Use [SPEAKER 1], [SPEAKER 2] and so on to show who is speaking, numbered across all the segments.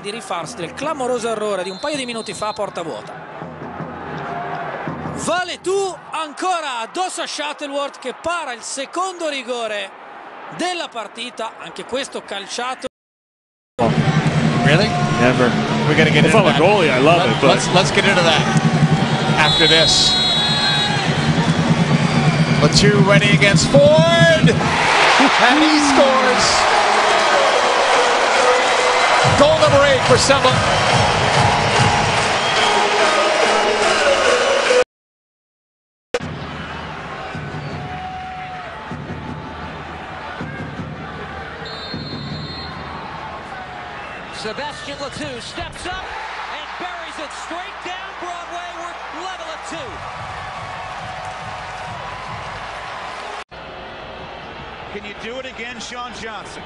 [SPEAKER 1] di rifarsi del clamoroso errore di un paio di minuti fa a porta vuota. Vale Toux ancora addosso a Shuttleworth che para il secondo rigore della partita, anche questo calciato.
[SPEAKER 2] Really?
[SPEAKER 3] Never.
[SPEAKER 2] We're gonna get
[SPEAKER 3] If
[SPEAKER 2] into
[SPEAKER 3] I'm a
[SPEAKER 2] that.
[SPEAKER 3] goalie, I love it. But
[SPEAKER 2] Let's get into that after this. Toux ready against Ford, and he scores. Goal number 8 for Sella.
[SPEAKER 4] Sebastian Toux steps up and buries it straight down Broadway. We're level at 2.
[SPEAKER 5] Can you do it again, Sean Johnson?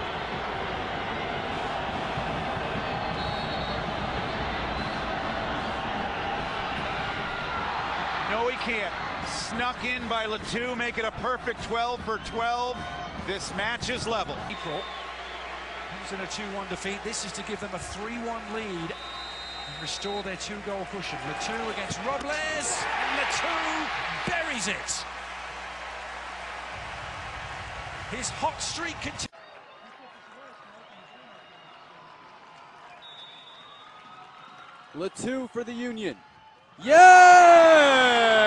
[SPEAKER 5] No, he can't. Snuck in by Toux, make it a perfect 12 for 12. This match is level.
[SPEAKER 6] April comes in a 2-1 defeat. This is to give them a 3-1 lead and restore their 2-goal cushion. Toux against Robles, and Toux buries it. His hot streak continues.
[SPEAKER 7] Toux for the Union. Yeah!